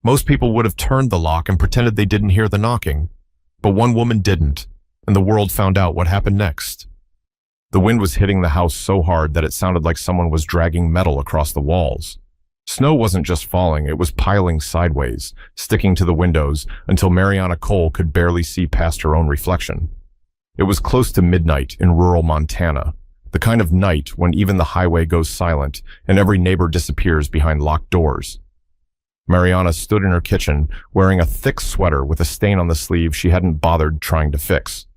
Most people would have turned the lock and pretended they didn't hear the knocking, but one woman didn't, and the world found out what happened next. The wind was hitting the house so hard that it sounded like someone was dragging metal across the walls. Snow wasn't just falling, it was piling sideways, sticking to the windows until Mariana Cole could barely see past her own reflection. It was close to midnight in rural Montana, the kind of night when even the highway goes silent and every neighbor disappears behind locked doors. Mariana stood in her kitchen, wearing a thick sweater with a stain on the sleeve she hadn't bothered trying to fix.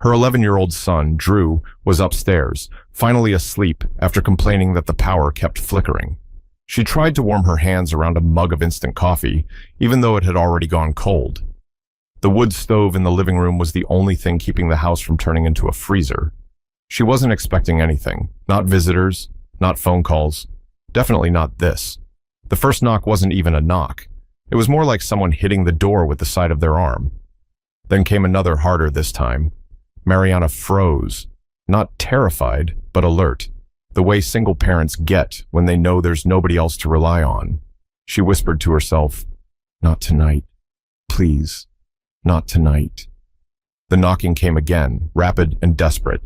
Her 11-year-old son, Drew, was upstairs, finally asleep after complaining that the power kept flickering. She tried to warm her hands around a mug of instant coffee, even though it had already gone cold. The wood stove in the living room was the only thing keeping the house from turning into a freezer. She wasn't expecting anything, not visitors, not phone calls, definitely not this. The first knock wasn't even a knock. It was more like someone hitting the door with the side of their arm. Then came another harder this time. Mariana froze, not terrified, but alert, the way single parents get when they know there's nobody else to rely on. She whispered to herself, "Not tonight. Please, not tonight." The knocking came again, rapid and desperate.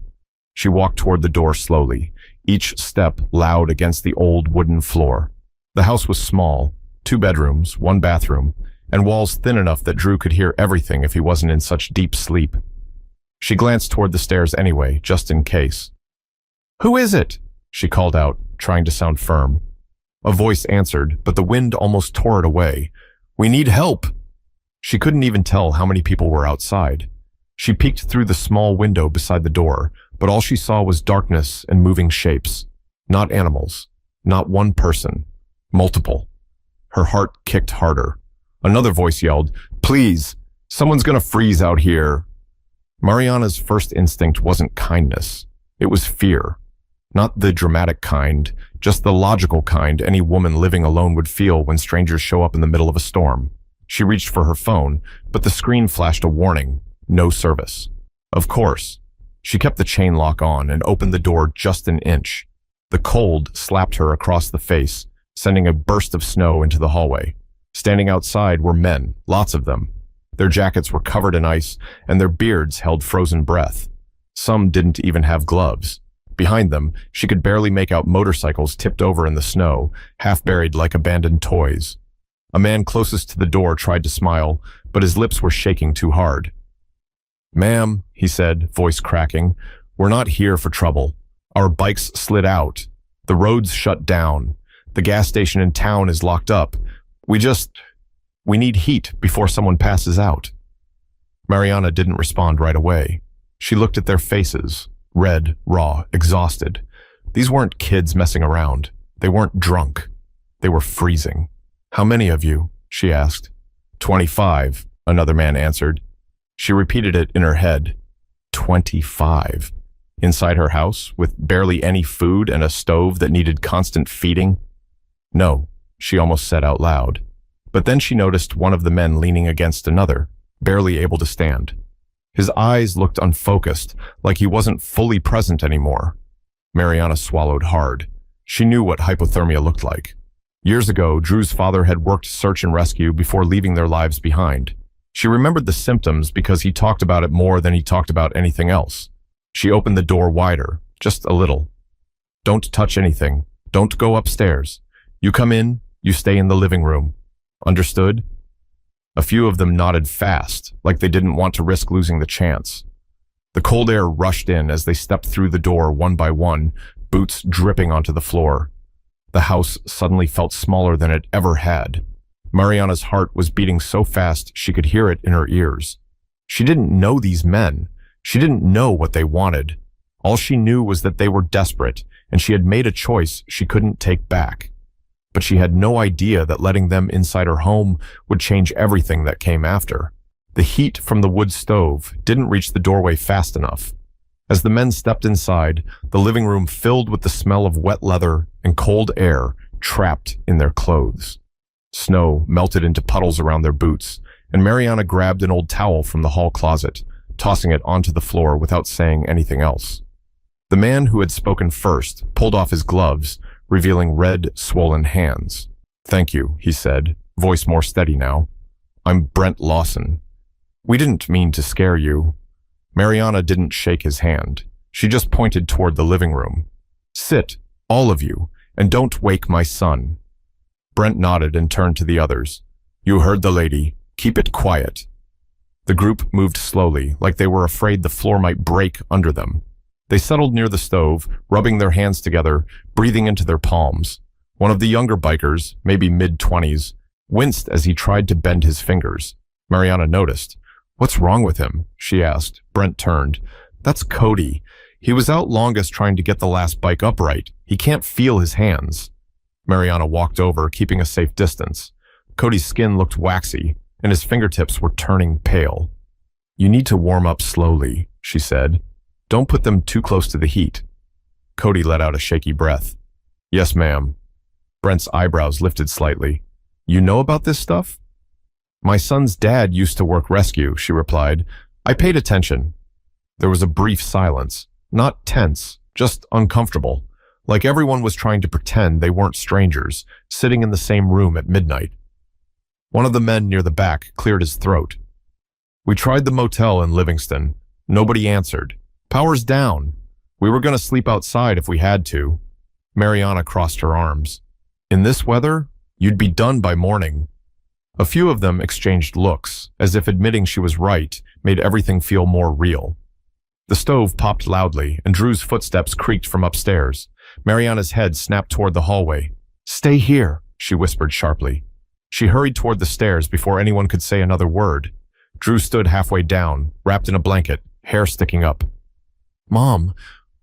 She walked toward the door slowly, each step loud against the old wooden floor. The house was small, 2 bedrooms, 1 bathroom, and walls thin enough that Drew could hear everything if he wasn't in such deep sleep. She glanced toward the stairs anyway, just in case. "Who is it?" she called out, trying to sound firm. A voice answered, but the wind almost tore it away. "We need help." She couldn't even tell how many people were outside. She peeked through the small window beside the door, but all she saw was darkness and moving shapes. Not animals, not one person, multiple. Her heart kicked harder. Another voice yelled, "Please, someone's gonna freeze out here." Mariana's first instinct wasn't kindness. It was fear. Not the dramatic kind, just the logical kind any woman living alone would feel when strangers show up in the middle of a storm. She reached for her phone, but the screen flashed a warning, no service. Of course. She kept the chain lock on and opened the door just an inch. The cold slapped her across the face, sending a burst of snow into the hallway. Standing outside were men, lots of them. Their jackets were covered in ice, and their beards held frozen breath. Some didn't even have gloves. Behind them, she could barely make out motorcycles tipped over in the snow, half buried like abandoned toys. A man closest to the door tried to smile, but his lips were shaking too hard. "Ma'am," he said, voice cracking, "we're not here for trouble. Our bikes slid out. The road's shut down. The gas station in town is locked up. We need heat before someone passes out." Mariana didn't respond right away. She looked at their faces, red, raw, exhausted. These weren't kids messing around. They weren't drunk. They were freezing. "How many of you?" she asked. 25, another man answered. She repeated it in her head. 25. Inside her house, with barely any food and a stove that needed constant feeding? "No," she almost said out loud. But then she noticed one of the men leaning against another, barely able to stand. His eyes looked unfocused, like he wasn't fully present anymore. Mariana swallowed hard. She knew what hypothermia looked like. Years ago, Drew's father had worked search and rescue before leaving their lives behind. She remembered the symptoms because he talked about it more than he talked about anything else. She opened the door wider, just a little. "Don't touch anything. Don't go upstairs. You come in, you stay in the living room. Understood?" A few of them nodded fast, like they didn't want to risk losing the chance. The cold air rushed in as they stepped through the door one by one, boots dripping onto the floor. The house suddenly felt smaller than it ever had. Mariana's heart was beating so fast she could hear it in her ears. She didn't know these men. She didn't know what they wanted. All she knew was that they were desperate, and she had made a choice she couldn't take back. But she had no idea that letting them inside her home would change everything that came after. The heat from the wood stove didn't reach the doorway fast enough. As the men stepped inside, the living room filled with the smell of wet leather and cold air trapped in their clothes. Snow melted into puddles around their boots, and Mariana grabbed an old towel from the hall closet, tossing it onto the floor without saying anything else. The man who had spoken first pulled off his gloves, revealing red, swollen hands. "Thank you," he said, voice more steady now. I'm Brent Lawson. We didn't mean to scare you. Mariana didn't shake his hand. She just pointed toward the living room. Sit, all of you, and don't wake my son. Brent nodded and turned to the others. You heard the lady. Keep it quiet. The group moved slowly, like they were afraid the floor might break under them. They settled near the stove, rubbing their hands together, breathing into their palms. One of the younger bikers, maybe mid-20s, winced as he tried to bend his fingers. Mariana noticed. What's wrong with him? She asked. Brent turned. That's Cody. He was out longest trying to get the last bike upright. He can't feel his hands. Mariana walked over, keeping a safe distance. Cody's skin looked waxy, and his fingertips were turning pale. You need to warm up slowly, she said. Don't put them too close to the heat. Cody let out a shaky breath. Yes, ma'am. Brent's eyebrows lifted slightly. You know about this stuff? My son's dad used to work rescue, she replied. I paid attention. There was a brief silence. Not tense, just uncomfortable. Like everyone was trying to pretend they weren't strangers, sitting in the same room at midnight. One of the men near the back cleared his throat. We tried the motel in Livingston. Nobody answered. Power's down. We were going to sleep outside if we had to. Mariana crossed her arms. In this weather, you'd be done by morning. A few of them exchanged looks, as if admitting she was right made everything feel more real. The stove popped loudly, and Drew's footsteps creaked from upstairs. Mariana's head snapped toward the hallway. Stay here, she whispered sharply. She hurried toward the stairs before anyone could say another word. Drew stood halfway down, wrapped in a blanket, hair sticking up. Mom,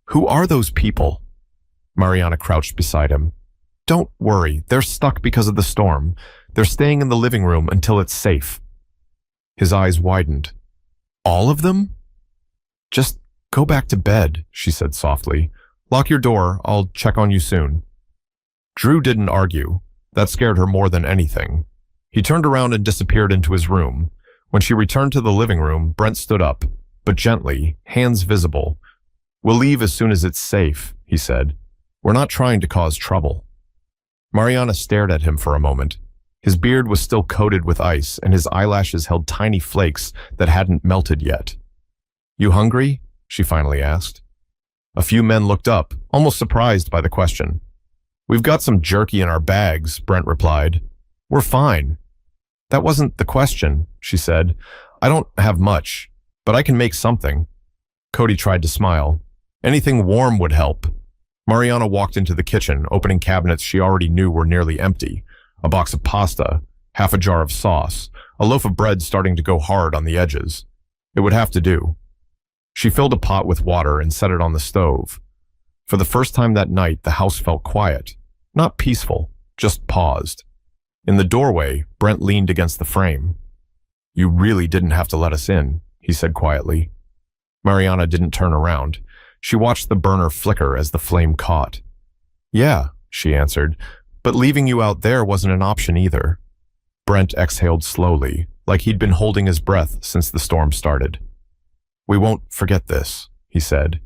who are those people? Mariana crouched beside him. Don't worry, they're stuck because of the storm. They're staying in the living room until it's safe. His eyes widened. All of them? Just go back to bed, she said softly. Lock your door, I'll check on you soon. Drew didn't argue. That scared her more than anything. He turned around and disappeared into his room. When she returned to the living room, Brent stood up, but gently, hands visible. We'll leave as soon as it's safe, he said. We're not trying to cause trouble. Mariana stared at him for a moment. His beard was still coated with ice, and his eyelashes held tiny flakes that hadn't melted yet. You hungry? She finally asked. A few men looked up, almost surprised by the question. We've got some jerky in our bags, Brent replied. We're fine. That wasn't the question, she said. I don't have much, but I can make something. Cody tried to smile. Anything warm would help. Mariana walked into the kitchen, opening cabinets she already knew were nearly empty. A box of pasta, half a jar of sauce, a loaf of bread starting to go hard on the edges. It would have to do. She filled a pot with water and set it on the stove. For the first time that night, the house felt quiet. Not peaceful, just paused. In the doorway, Brent leaned against the frame. You really didn't have to let us in, he said quietly. Mariana didn't turn around. She watched the burner flicker as the flame caught. Yeah, she answered, but leaving you out there wasn't an option either. Brent exhaled slowly, like he'd been holding his breath since the storm started. We won't forget this, he said.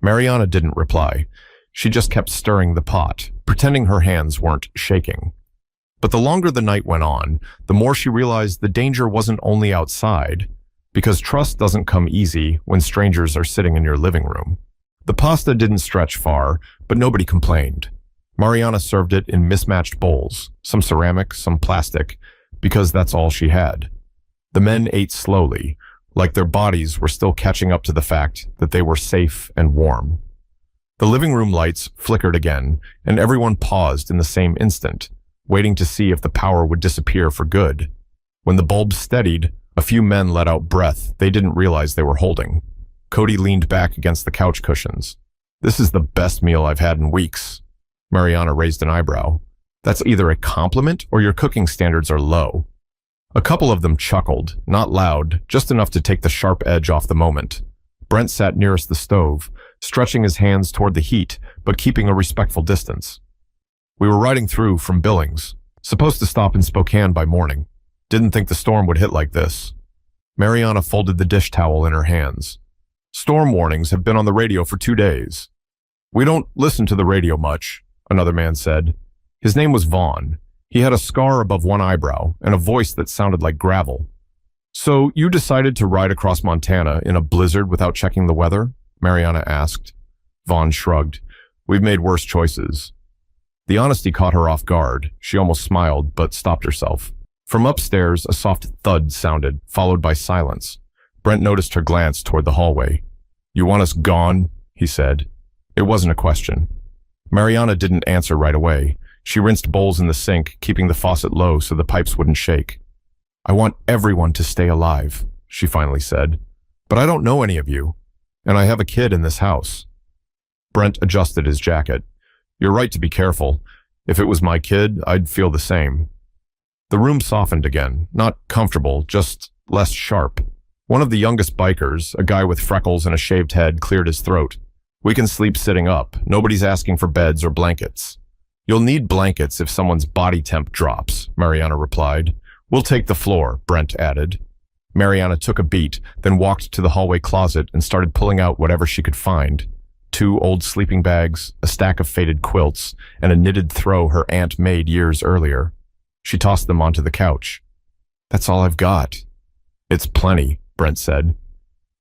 Mariana didn't reply. She just kept stirring the pot, pretending her hands weren't shaking. But the longer the night went on, the more she realized the danger wasn't only outside, because trust doesn't come easy when strangers are sitting in your living room. The pasta didn't stretch far, but nobody complained. Mariana served it in mismatched bowls, some ceramic, some plastic, because that's all she had. The men ate slowly, like their bodies were still catching up to the fact that they were safe and warm. The living room lights flickered again, and everyone paused in the same instant, waiting to see if the power would disappear for good. When the bulbs steadied, a few men let out breath they didn't realize they were holding. Cody leaned back against the couch cushions. This is the best meal I've had in weeks. Mariana raised an eyebrow. That's either a compliment or your cooking standards are low. A couple of them chuckled, not loud, just enough to take the sharp edge off the moment. Brent sat nearest the stove, stretching his hands toward the heat, but keeping a respectful distance. We were riding through from Billings, supposed to stop in Spokane by morning. Didn't think the storm would hit like this. Mariana folded the dish towel in her hands. Storm warnings have been on the radio for 2 days. We don't listen to the radio much, another man said. His name was Vaughn. He had a scar above one eyebrow and a voice that sounded like gravel. "So you decided to ride across Montana in a blizzard without checking the weather?" Mariana asked. Vaughn shrugged. "We've made worse choices." The honesty caught her off guard. She almost smiled, but stopped herself. From upstairs, a soft thud sounded, followed by silence. Brent noticed her glance toward the hallway. "You want us gone?" he said. It wasn't a question. Mariana didn't answer right away. She rinsed bowls in the sink, keeping the faucet low so the pipes wouldn't shake. "I want everyone to stay alive," she finally said. "But I don't know any of you, and I have a kid in this house." Brent adjusted his jacket. "You're right to be careful. If it was my kid, I'd feel the same." The room softened again, not comfortable, just less sharp. One of the youngest bikers, a guy with freckles and a shaved head, cleared his throat. "We can sleep sitting up. Nobody's asking for beds or blankets." "You'll need blankets if someone's body temp drops," Mariana replied. "We'll take the floor," Brent added. Mariana took a beat, then walked to the hallway closet and started pulling out whatever she could find. 2 old sleeping bags, a stack of faded quilts, and a knitted throw her aunt made years earlier. She tossed them onto the couch. "That's all I've got." "It's plenty," Brent said.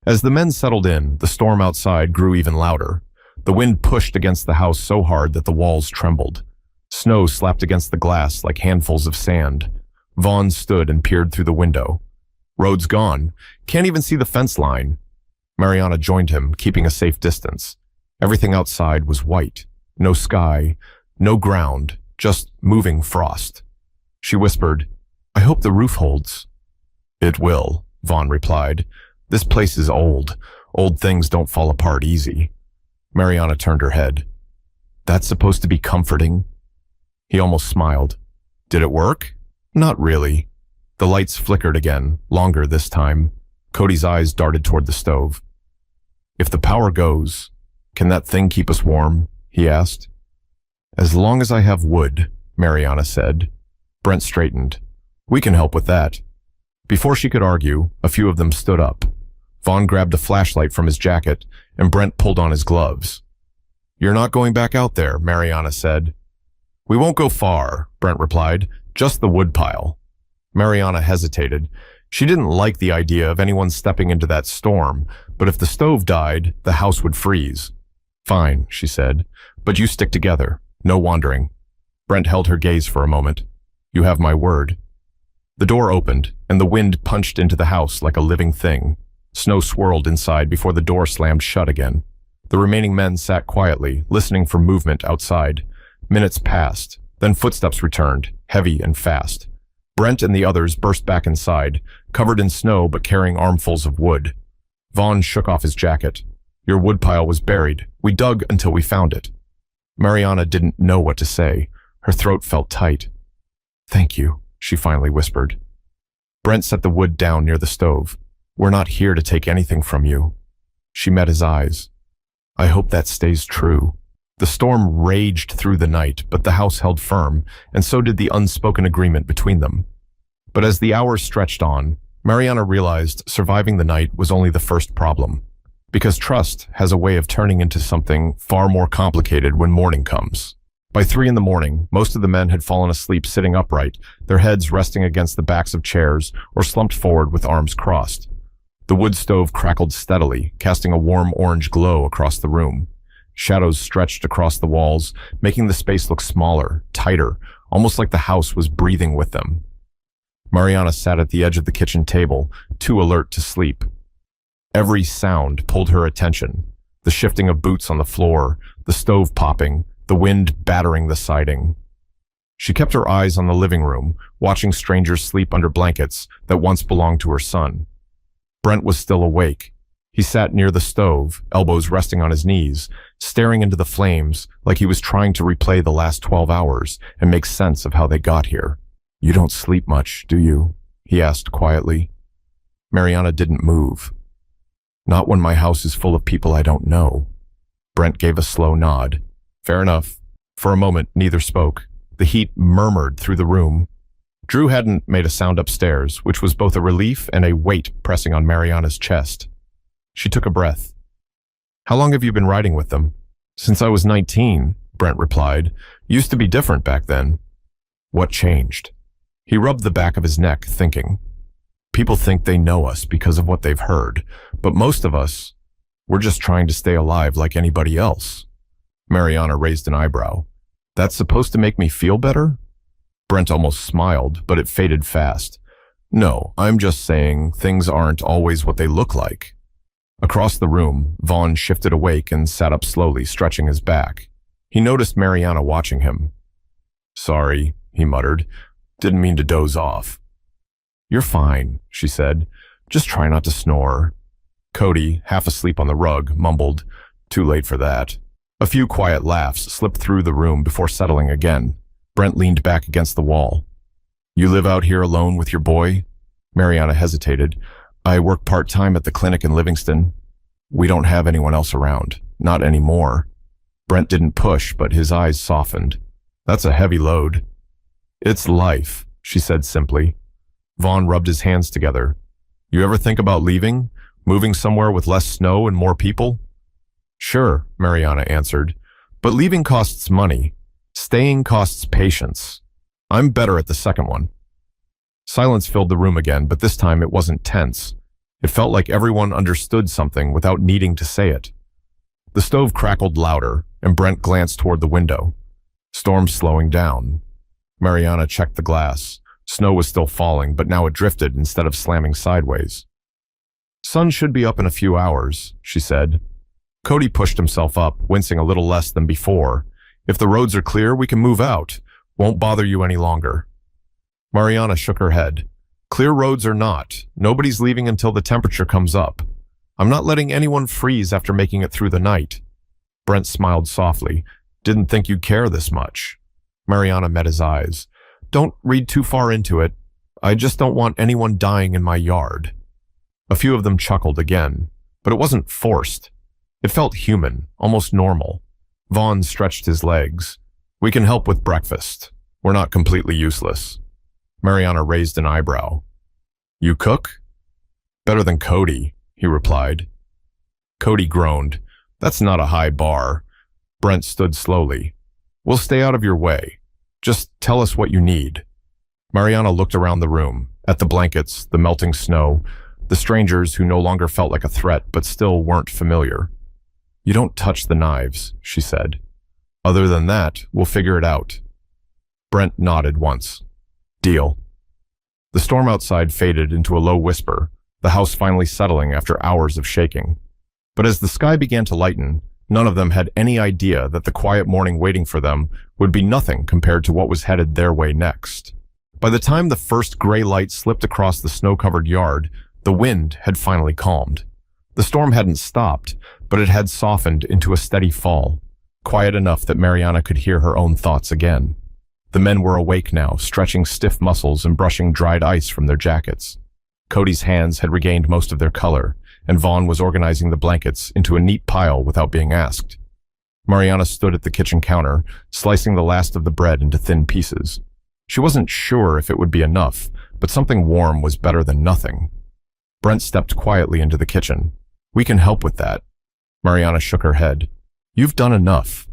As the men settled in, the storm outside grew even louder. The wind pushed against the house so hard that the walls trembled. Snow slapped against the glass like handfuls of sand. Vaughn stood and peered through the window. "Road's gone. Can't even see the fence line." Mariana joined him, keeping a safe distance. Everything outside was white. No sky, no ground, just moving frost. She whispered, "I hope the roof holds." "It will," Vaughn replied. "This place is old. Old things don't fall apart easy." Mariana turned her head. "That's supposed to be comforting?" He almost smiled. "Did it work?" "Not really." The lights flickered again, longer this time. Cody's eyes darted toward the stove. "If the power goes, can that thing keep us warm?" he asked. "As long as I have wood," Mariana said. Brent straightened. "We can help with that." Before she could argue, a few of them stood up. Vaughn grabbed a flashlight from his jacket, and Brent pulled on his gloves. "You're not going back out there," Mariana said. "We won't go far," Brent replied. "Just the woodpile." Mariana hesitated. She didn't like the idea of anyone stepping into that storm, but if the stove died, the house would freeze. "Fine," she said, "but you stick together. No wandering." Brent held her gaze for a moment. "You have my word." The door opened, and the wind punched into the house like a living thing. Snow swirled inside before the door slammed shut again. The remaining men sat quietly, listening for movement outside. Minutes passed, then footsteps returned, heavy and fast. Brent and the others burst back inside, covered in snow but carrying armfuls of wood. Vaughn shook off his jacket. "Your woodpile was buried. We dug until we found it." Mariana didn't know what to say. Her throat felt tight. "Thank you," she finally whispered. Brent set the wood down near the stove. "We're not here to take anything from you." She met his eyes. "I hope that stays true." The storm raged through the night, but the house held firm, and so did the unspoken agreement between them. But as the hours stretched on, Mariana realized surviving the night was only the first problem. Because trust has a way of turning into something far more complicated when morning comes. By 3 a.m, most of the men had fallen asleep sitting upright, their heads resting against the backs of chairs or slumped forward with arms crossed. The wood stove crackled steadily, casting a warm orange glow across the room. Shadows stretched across the walls, making the space look smaller, tighter, almost like the house was breathing with them. Mariana sat at the edge of the kitchen table, too alert to sleep. Every sound pulled her attention. The shifting of boots on the floor, the stove popping, the wind battering the siding. She kept her eyes on the living room, watching strangers sleep under blankets that once belonged to her son. Brent was still awake. He sat near the stove, elbows resting on his knees, staring into the flames like he was trying to replay the last 12 hours and make sense of how they got here. "You don't sleep much, do you?" he asked quietly. Mariana didn't move. "Not when my house is full of people I don't know." Brent gave a slow nod. "Fair enough." For a moment, neither spoke. The heat murmured through the room. Drew hadn't made a sound upstairs, which was both a relief and a weight pressing on Mariana's chest. She took a breath. "How long have you been riding with them?" "Since I was 19, Brent replied. "Used to be different back then." What changed? He rubbed the back of his neck, thinking. People think they know us because of what they've heard, but most of us, we're just trying to stay alive like anybody else. Mariana raised an eyebrow. That's supposed to make me feel better? Brent almost smiled, but it faded fast. No, I'm just saying things aren't always what they look like. Across the room, Vaughn shifted awake and sat up slowly, stretching his back. He noticed Mariana watching him. Sorry, he muttered. Didn't mean to doze off. You're fine, she said. Just try not to snore. Cody, half asleep on the rug, mumbled, Too late for that. A few quiet laughs slipped through the room before settling again. Brent leaned back against the wall. You live out here alone with your boy? Mariana hesitated. I work part-time at the clinic in Livingston. We don't have anyone else around. Not anymore. Brent didn't push, but his eyes softened. That's a heavy load. It's life, she said simply. Vaughn rubbed his hands together. You ever think about leaving? Moving somewhere with less snow and more people? Sure, Mariana answered. But leaving costs money. Staying costs patience. I'm better at the second one. Silence filled the room again, but this time it wasn't tense. It felt like everyone understood something without needing to say it. The stove crackled louder, and Brent glanced toward the window. Storm slowing down. Mariana checked the glass. Snow was still falling, but now it drifted instead of slamming sideways. Sun should be up in a few hours, she said. Cody pushed himself up, wincing a little less than before. If the roads are clear, we can move out. Won't bother you any longer. Mariana shook her head. Clear roads or not, nobody's leaving until the temperature comes up. I'm not letting anyone freeze after making it through the night. Brent smiled softly. Didn't think you'd care this much. Mariana met his eyes. Don't read too far into it. I just don't want anyone dying in my yard. A few of them chuckled again, but it wasn't forced. It felt human, almost normal. Vaughn stretched his legs. We can help with breakfast. We're not completely useless. Mariana raised an eyebrow. You cook? Better than Cody, he replied. Cody groaned. That's not a high bar. Brent stood slowly. We'll stay out of your way. Just tell us what you need. Mariana looked around the room, at the blankets, the melting snow, the strangers who no longer felt like a threat but still weren't familiar. You don't touch the knives, she said. Other than that, we'll figure it out. Brent nodded once. Deal. The storm outside faded into a low whisper, the house finally settling after hours of shaking. But as the sky began to lighten, none of them had any idea that the quiet morning waiting for them would be nothing compared to what was headed their way next. By the time the first gray light slipped across the snow-covered yard, the wind had finally calmed. The storm hadn't stopped, but it had softened into a steady fall, quiet enough that Mariana could hear her own thoughts again. The men were awake now, stretching stiff muscles and brushing dried ice from their jackets. Cody's hands had regained most of their color, and Vaughn was organizing the blankets into a neat pile without being asked. Mariana stood at the kitchen counter, slicing the last of the bread into thin pieces. She wasn't sure if it would be enough, but something warm was better than nothing. Brent stepped quietly into the kitchen. We can help with that. Mariana shook her head. You've done enough.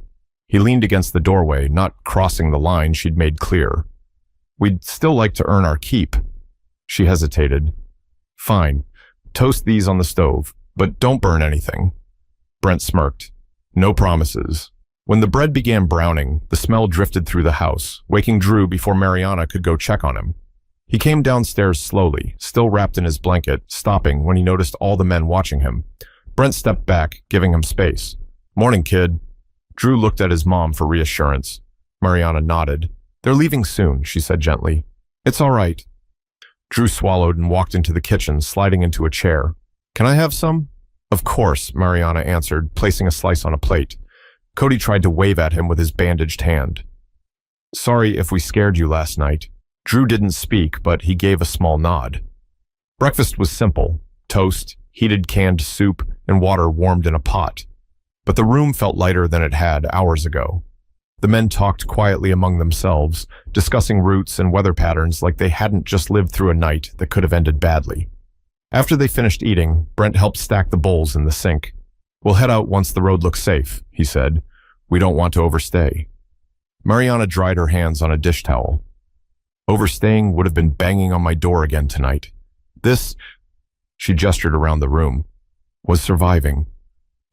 He leaned against the doorway, not crossing the line she'd made clear. We'd still like to earn our keep. She hesitated. Fine. Toast these on the stove, but don't burn anything. Brent smirked. No promises. When the bread began browning, the smell drifted through the house, waking Drew before Mariana could go check on him. He came downstairs slowly, still wrapped in his blanket, stopping when he noticed all the men watching him. Brent stepped back, giving him space. Morning, kid. Drew looked at his mom for reassurance. Mariana nodded. They're leaving soon, she said gently. It's all right. Drew swallowed and walked into the kitchen, sliding into a chair. Can I have some? Of course, Mariana answered, placing a slice on a plate. Cody tried to wave at him with his bandaged hand. Sorry if we scared you last night. Drew didn't speak, but he gave a small nod. Breakfast was simple. Toast, heated canned soup, and water warmed in a pot. But the room felt lighter than it had hours ago. The men talked quietly among themselves, discussing routes and weather patterns like they hadn't just lived through a night that could have ended badly. After they finished eating, Brent helped stack the bowls in the sink. We'll head out once the road looks safe, he said. We don't want to overstay. Mariana dried her hands on a dish towel. Overstaying would have been banging on my door again tonight. This, she gestured around the room, was surviving.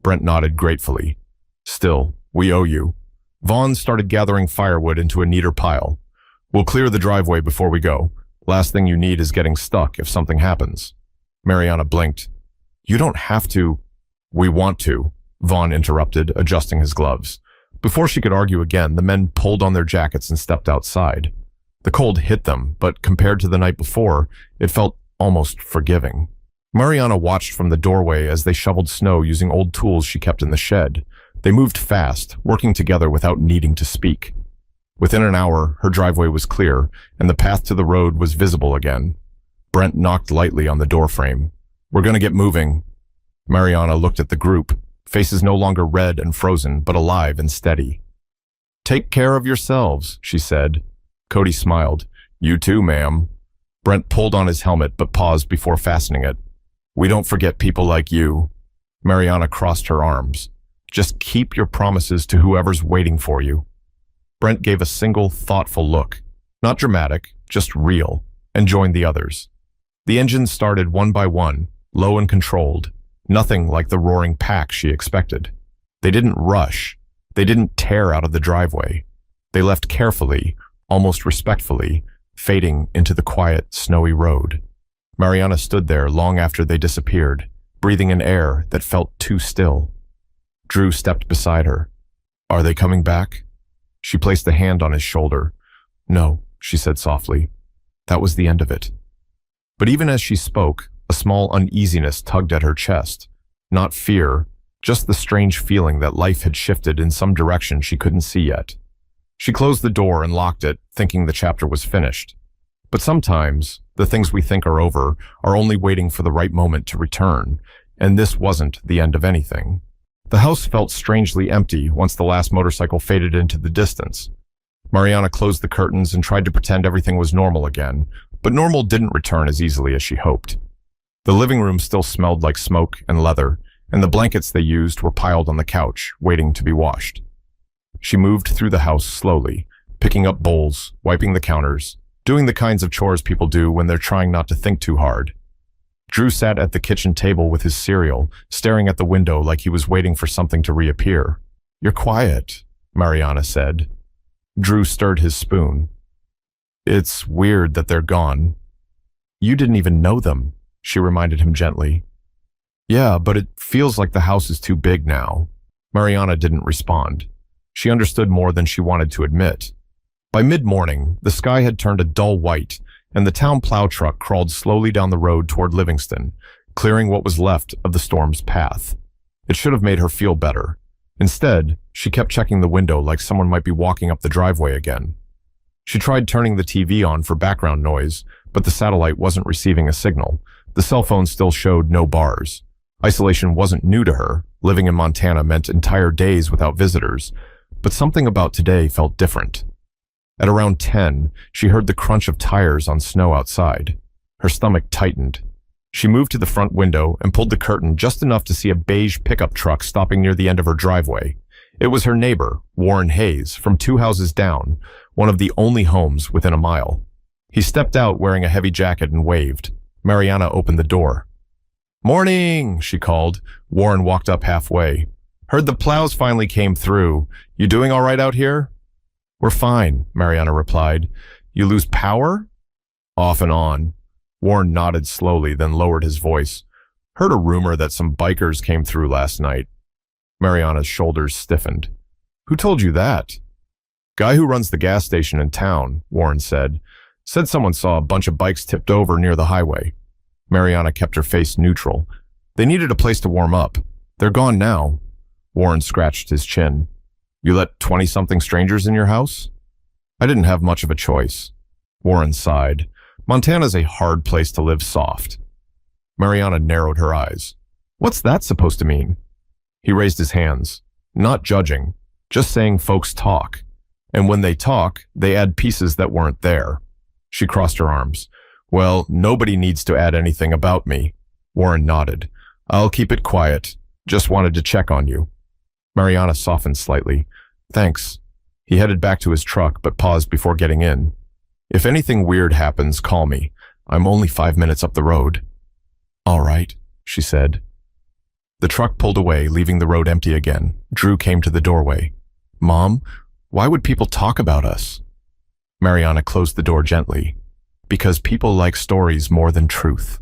Brent nodded gratefully. Still, we owe you. Vaughn started gathering firewood into a neater pile. We'll clear the driveway before we go. Last thing you need is getting stuck if something happens. Mariana blinked. You don't have to. We want to, Vaughn interrupted, adjusting his gloves. Before she could argue again, the men pulled on their jackets and stepped outside. The cold hit them, but compared to the night before, it felt almost forgiving. Mariana watched from the doorway as they shoveled snow using old tools she kept in the shed. They moved fast, working together without needing to speak. Within an hour, her driveway was clear, and the path to the road was visible again. Brent knocked lightly on the doorframe. We're going to get moving. Mariana looked at the group, faces no longer red and frozen, but alive and steady. Take care of yourselves, she said. Cody smiled. You too, ma'am. Brent pulled on his helmet, but paused before fastening it. We don't forget people like you. Mariana crossed her arms. Just keep your promises to whoever's waiting for you. Brent gave a single, thoughtful look. Not dramatic, just real, and joined the others. The engines started one by one, low and controlled, nothing like the roaring pack she expected. They didn't rush. They didn't tear out of the driveway. They left carefully, almost respectfully, fading into the quiet, snowy road. Mariana stood there long after they disappeared, breathing an air that felt too still. Drew stepped beside her. Are they coming back? She placed a hand on his shoulder. No, she said softly. That was the end of it. But even as she spoke, a small uneasiness tugged at her chest. Not fear, just the strange feeling that life had shifted in some direction she couldn't see yet. She closed the door and locked it, thinking the chapter was finished. But sometimes, the things we think are over are only waiting for the right moment to return, and this wasn't the end of anything. The house felt strangely empty once the last motorcycle faded into the distance. Mariana closed the curtains and tried to pretend everything was normal again, but normal didn't return as easily as she hoped. The living room still smelled like smoke and leather, and the blankets they used were piled on the couch, waiting to be washed. She moved through the house slowly, picking up bowls, wiping the counters, doing the kinds of chores people do when they're trying not to think too hard. Drew sat at the kitchen table with his cereal, staring at the window like he was waiting for something to reappear. You're quiet, Mariana said. Drew stirred his spoon. It's weird that they're gone. You didn't even know them, she reminded him gently. Yeah, but it feels like the house is too big now. Mariana didn't respond. She understood more than she wanted to admit. By mid-morning, the sky had turned a dull white, and the town plow truck crawled slowly down the road toward Livingston, clearing what was left of the storm's path. It should have made her feel better. Instead, she kept checking the window like someone might be walking up the driveway again. She tried turning the TV on for background noise, but the satellite wasn't receiving a signal. The cell phone still showed no bars. Isolation wasn't new to her. Living in Montana meant entire days without visitors, but something about today felt different. At around 10, she heard the crunch of tires on snow outside. Her stomach tightened. She moved to the front window and pulled the curtain just enough to see a beige pickup truck stopping near the end of her driveway. It was her neighbor, Warren Hayes, from 2 houses down, one of the only homes within a mile. He stepped out wearing a heavy jacket and waved. Mariana opened the door. Morning, she called. Warren walked up halfway. Heard the plows finally came through. You doing all right out here? We're fine, Mariana replied. You lose power? Off and on. Warren nodded slowly, then lowered his voice. Heard a rumor that some bikers came through last night. Mariana's shoulders stiffened. Who told you that? Guy who runs the gas station in town, Warren said. Said someone saw a bunch of bikes tipped over near the highway. Mariana kept her face neutral. They needed a place to warm up. They're gone now. Warren scratched his chin. You let 20-something strangers in your house? I didn't have much of a choice. Warren sighed. Montana's a hard place to live soft. Mariana narrowed her eyes. What's that supposed to mean? He raised his hands. Not judging, just saying folks talk. And when they talk, they add pieces that weren't there. She crossed her arms. Well, nobody needs to add anything about me. Warren nodded. I'll keep it quiet. Just wanted to check on you. Mariana softened slightly. Thanks. He headed back to his truck, but paused before getting in. If anything weird happens, call me. I'm only 5 minutes up the road." "All right," she said. The truck pulled away, leaving the road empty again. Drew came to the doorway. "Mom, why would people talk about us?" Mariana closed the door gently. "Because people like stories more than truth."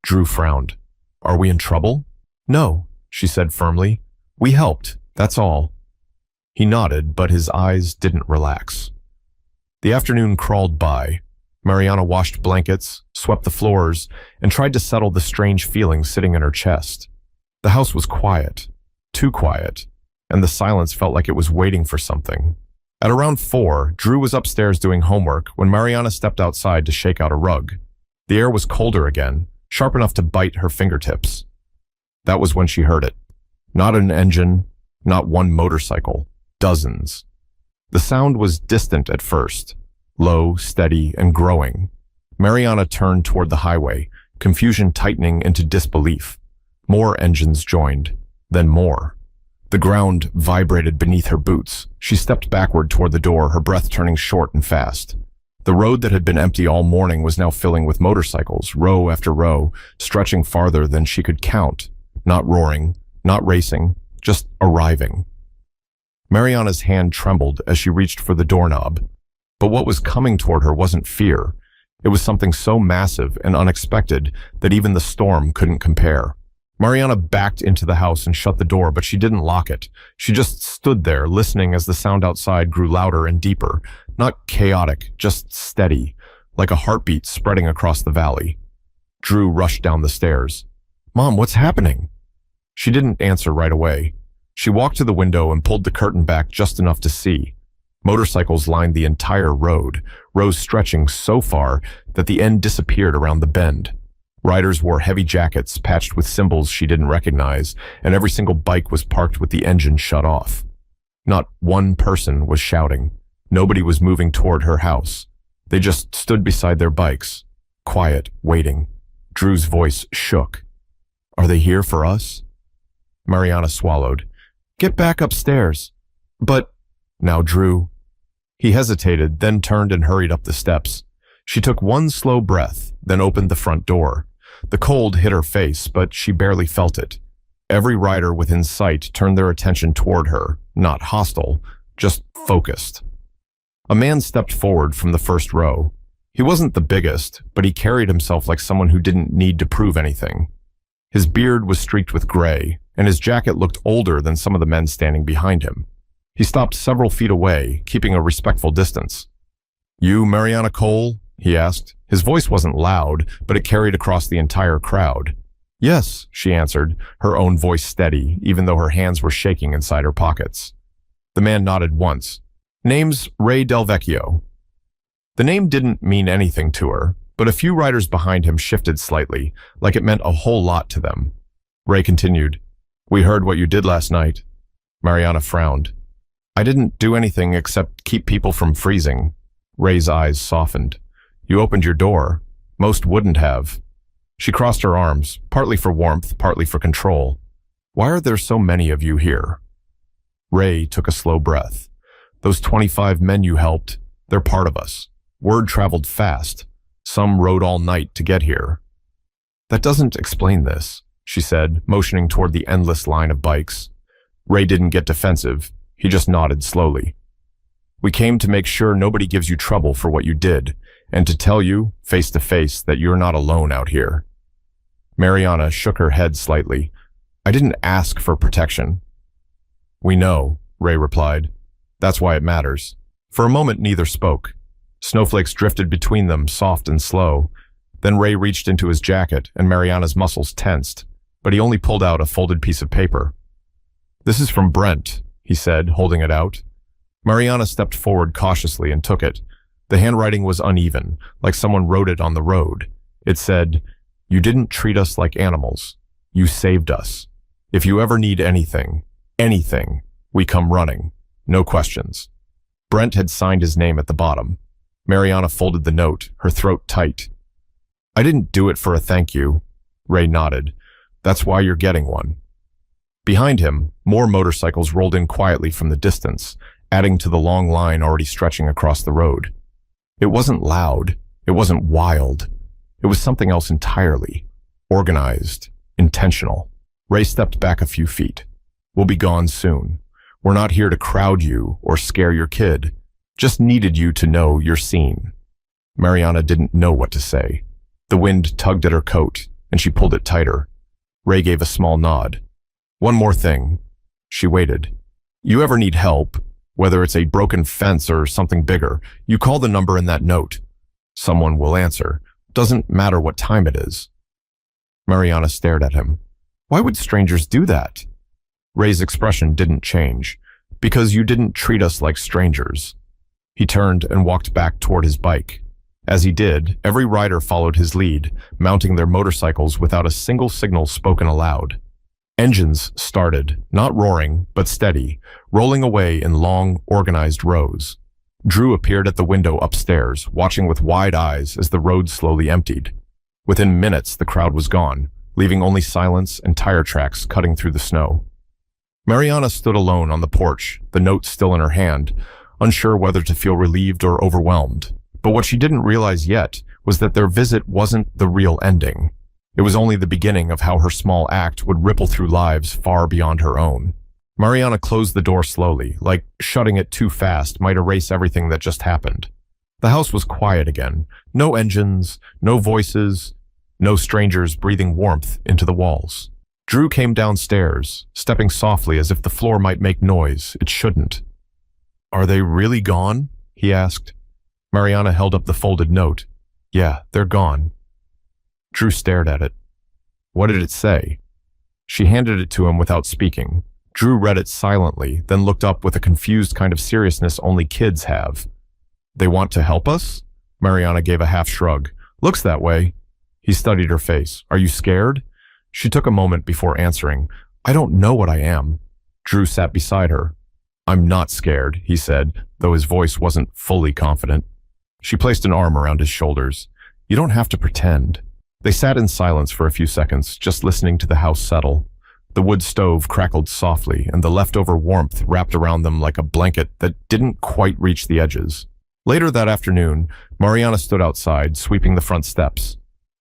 Drew frowned. "Are we in trouble?" "No," she said firmly. "We helped, that's all." He nodded, but his eyes didn't relax. The afternoon crawled by. Mariana washed blankets, swept the floors, and tried to settle the strange feeling sitting in her chest. The house was quiet, too quiet, and the silence felt like it was waiting for something. At around 4, Drew was upstairs doing homework when Mariana stepped outside to shake out a rug. The air was colder again, sharp enough to bite her fingertips. That was when she heard it. Not an engine, not one motorcycle, dozens. The sound was distant at first, low, steady, and growing. Mariana turned toward the highway, confusion tightening into disbelief. More engines joined, then more. The ground vibrated beneath her boots. She stepped backward toward the door, her breath turning short and fast. The road that had been empty all morning was now filling with motorcycles, row after row, stretching farther than she could count. Not roaring, not racing, just arriving. Mariana's hand trembled as she reached for the doorknob. But what was coming toward her wasn't fear. It was something so massive and unexpected that even the storm couldn't compare. Mariana backed into the house and shut the door, but she didn't lock it. She just stood there, listening as the sound outside grew louder and deeper. Not chaotic, just steady, like a heartbeat spreading across the valley. Drew rushed down the stairs. "Mom, what's happening?" She didn't answer right away. She walked to the window and pulled the curtain back just enough to see. Motorcycles lined the entire road, rows stretching so far that the end disappeared around the bend. Riders wore heavy jackets patched with symbols she didn't recognize, and every single bike was parked with the engine shut off. Not one person was shouting. Nobody was moving toward her house. They just stood beside their bikes, quiet, waiting. Drew's voice shook. "Are they here for us?" Mariana swallowed. "Get back upstairs." "But—" "Now, Drew." He hesitated, then turned and hurried up the steps. She took one slow breath, then opened the front door. The cold hit her face, but she barely felt it. Every rider within sight turned their attention toward her, not hostile, just focused. A man stepped forward from the first row. He wasn't the biggest, but he carried himself like someone who didn't need to prove anything. His beard was streaked with gray, and his jacket looked older than some of the men standing behind him. He stopped several feet away, keeping a respectful distance. "You Mariana Cole?" he asked. His voice wasn't loud, but it carried across the entire crowd. "Yes," she answered, her own voice steady, even though her hands were shaking inside her pockets. The man nodded once. "Name's Ray Del Vecchio." The name didn't mean anything to her, but a few riders behind him shifted slightly, like it meant a whole lot to them. Ray continued, "We heard what you did last night." Mariana frowned. "I didn't do anything except keep people from freezing." Ray's eyes softened. "You opened your door. Most wouldn't have." She crossed her arms, partly for warmth, partly for control. "Why are there so many of you here?" Ray took a slow breath. "Those 25 men you helped, they're part of us. Word traveled fast. Some rode all night to get here." "That doesn't explain this," she said, motioning toward the endless line of bikes. Ray didn't get defensive. He just nodded slowly. "We came to make sure nobody gives you trouble for what you did, and to tell you, face to face, that you're not alone out here." Mariana shook her head slightly. "I didn't ask for protection." "We know," Ray replied. "That's why it matters." For a moment, neither spoke. Snowflakes drifted between them, soft and slow. Then Ray reached into his jacket, and Mariana's muscles tensed, but he only pulled out a folded piece of paper. "This is from Brent," he said, holding it out. Mariana stepped forward cautiously and took it. The handwriting was uneven, like someone wrote it on the road. It said, "You didn't treat us like animals. You saved us. If you ever need anything, we come running. No questions." Brent had signed his name at the bottom. Mariana folded the note, her throat tight. "I didn't do it for a thank you." Ray nodded. "That's why you're getting one." Behind him, more motorcycles rolled in quietly from the distance, adding to the long line already stretching across the road. It wasn't loud. It wasn't wild. It was something else entirely. Organized. Intentional. Ray stepped back a few feet. We'll be gone soon. We're not here to crowd you or scare your kid. Just needed you to know you're seen. Mariana didn't know what to say. The wind tugged at her coat, and she pulled it tighter. Ray gave a small nod. One more thing. She waited. You ever need help, whether it's a broken fence or something bigger, you call the number in that note. Someone will answer. Doesn't matter what time it is. Mariana stared at him. Why would strangers do that? Ray's expression didn't change. Because you didn't treat us like strangers. He turned and walked back toward his bike. As he did, every rider followed his lead, mounting their motorcycles without a single signal spoken aloud. Engines started, not roaring, but steady, rolling away in long, organized rows. Drew appeared at the window upstairs, watching with wide eyes as the road slowly emptied. Within minutes, the crowd was gone, leaving only silence and tire tracks cutting through the snow. Mariana stood alone on the porch, the note still in her hand, unsure whether to feel relieved or overwhelmed. But what she didn't realize yet was that their visit wasn't the real ending. It was only the beginning of how her small act would ripple through lives far beyond her own. Mariana closed the door slowly, like shutting it too fast might erase everything that just happened. The house was quiet again. No engines, no voices, no strangers breathing warmth into the walls. Drew came downstairs, stepping softly as if the floor might make noise it shouldn't. Are they really gone? He asked. Mariana held up the folded note. Yeah, they're gone. Drew stared at it. What did it say? She handed it to him without speaking. Drew read it silently, then looked up with a confused kind of seriousness only kids have. They want to help us? Mariana gave a half shrug. Looks that way. He studied her face. Are you scared? She took a moment before answering. I don't know what I am. Drew sat beside her. I'm not scared, he said, though his voice wasn't fully confident. She placed an arm around his shoulders. You don't have to pretend. They sat in silence for a few seconds, just listening to the house settle. The wood stove crackled softly, and the leftover warmth wrapped around them like a blanket that didn't quite reach the edges. Later that afternoon, Mariana stood outside, sweeping the front steps.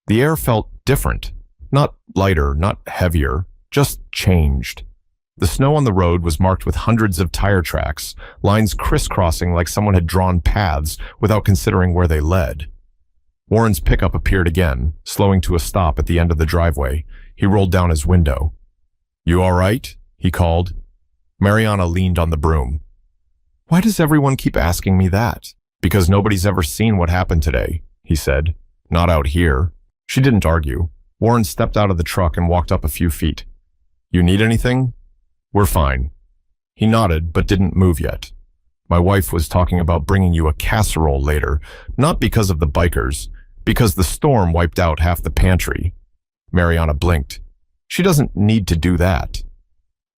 The air felt different. Not lighter, not heavier, just changed. The snow on the road was marked with hundreds of tire tracks, lines crisscrossing like someone had drawn paths without considering where they led. Warren's pickup appeared again, slowing to a stop at the end of the driveway. He rolled down his window. You all right? He called. Mariana leaned on the broom. Why does everyone keep asking me that? Because nobody's ever seen what happened today, he said. Not out here. She didn't argue. Warren stepped out of the truck and walked up a few feet. You need anything? We're fine. He nodded, but didn't move yet. My wife was talking about bringing you a casserole later, not because of the bikers, because the storm wiped out half the pantry. Mariana blinked. She doesn't need to do that.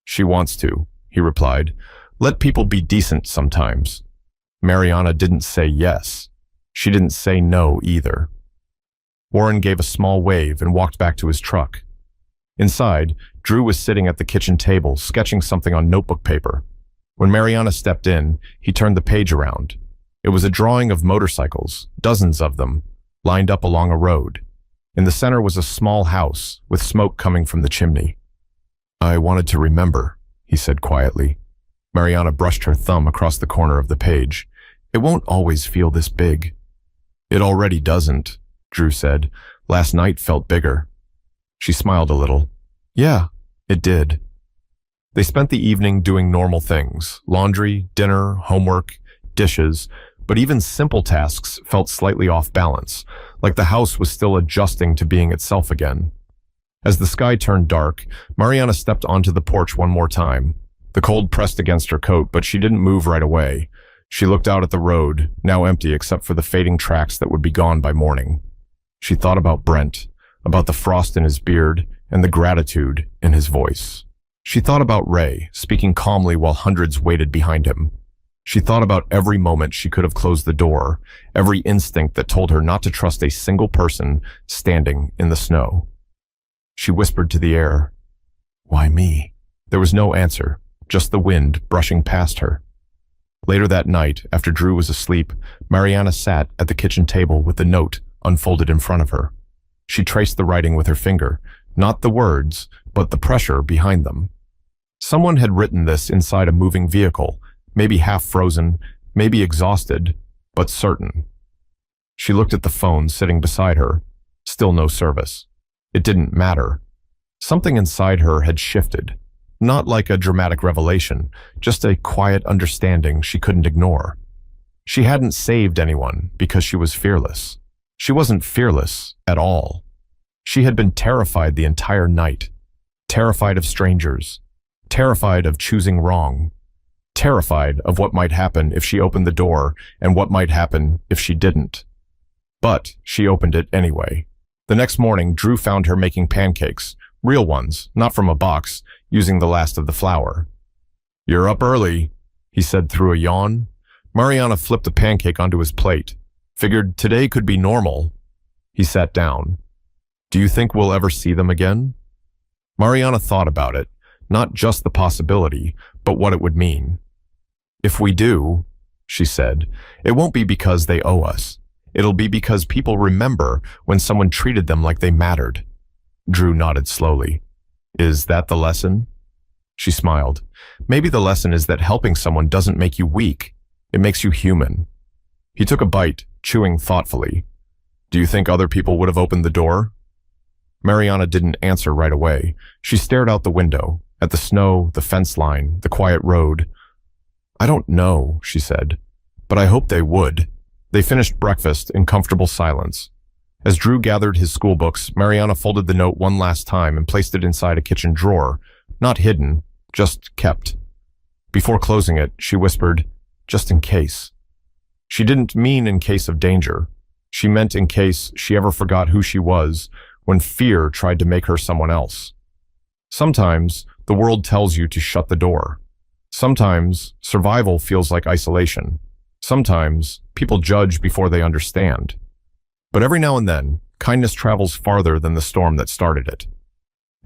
She wants to, he replied. Let people be decent sometimes. Mariana didn't say yes. She didn't say no either. Warren gave a small wave and walked back to his truck. Inside, Drew was sitting at the kitchen table, sketching something on notebook paper. When Mariana stepped in, he turned the page around. It was a drawing of motorcycles, dozens of them, lined up along a road. In the center was a small house, with smoke coming from the chimney. I wanted to remember, he said quietly. Mariana brushed her thumb across the corner of the page. It won't always feel this big. It already doesn't, Drew said. Last night felt bigger. She smiled a little. Yeah, it did. They spent the evening doing normal things, laundry, dinner, homework, dishes, but even simple tasks felt slightly off balance, like the house was still adjusting to being itself again. As the sky turned dark, Mariana stepped onto the porch one more time. The cold pressed against her coat, but she didn't move right away. She looked out at the road, now empty except for the fading tracks that would be gone by morning. She thought about Brent, about the frost in his beard and the gratitude in his voice. She thought about Ray, speaking calmly while hundreds waited behind him. She thought about every moment she could have closed the door, every instinct that told her not to trust a single person standing in the snow. She whispered to the air, "Why me?" There was no answer, just the wind brushing past her. Later that night, after Drew was asleep, Mariana sat at the kitchen table with the note unfolded in front of her. She traced the writing with her finger, not the words, but the pressure behind them. Someone had written this inside a moving vehicle, maybe half frozen, maybe exhausted, but certain. She looked at the phone sitting beside her. Still no service. It didn't matter. Something inside her had shifted. Not like a dramatic revelation, just a quiet understanding she couldn't ignore. She hadn't saved anyone because she was fearless. She wasn't fearless at all. She had been terrified the entire night. Terrified of strangers. Terrified of choosing wrong. Terrified of what might happen if she opened the door and what might happen if she didn't. But she opened it anyway. The next morning, Drew found her making pancakes, real ones, not from a box, using the last of the flour. "You're up early," he said through a yawn. Mariana flipped the pancake onto his plate. Figured today could be normal. He sat down. "Do you think we'll ever see them again?" Mariana thought about it, not just the possibility, but what it would mean. "If we do," she said, "it won't be because they owe us. It'll be because people remember when someone treated them like they mattered." Drew nodded slowly. "Is that the lesson?" She smiled. "Maybe the lesson is that helping someone doesn't make you weak. It makes you human." He took a bite, chewing thoughtfully. "Do you think other people would have opened the door?" Mariana didn't answer right away. She stared out the window, at the snow, the fence line, the quiet road. "I don't know," she said, "but I hope they would." They finished breakfast in comfortable silence. As Drew gathered his school books, Mariana folded the note one last time and placed it inside a kitchen drawer, not hidden, just kept. Before closing it, she whispered, "Just in case." She didn't mean in case of danger. She meant in case she ever forgot who she was when fear tried to make her someone else. Sometimes the world tells you to shut the door. Sometimes survival feels like isolation. Sometimes people judge before they understand. But every now and then, kindness travels farther than the storm that started it.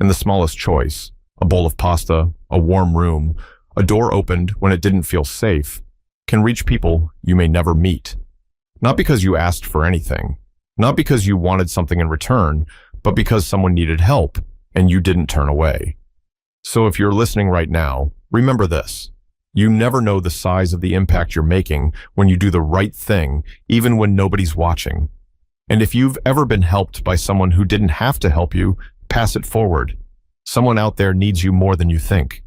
In the smallest choice, a bowl of pasta, a warm room, a door opened when it didn't feel safe, can reach people you may never meet. Not because you asked for anything, not because you wanted something in return, but because someone needed help and you didn't turn away. So if you're listening right now, remember this. You never know the size of the impact you're making when you do the right thing, even when nobody's watching. And if you've ever been helped by someone who didn't have to help you, pass it forward. Someone out there needs you more than you think.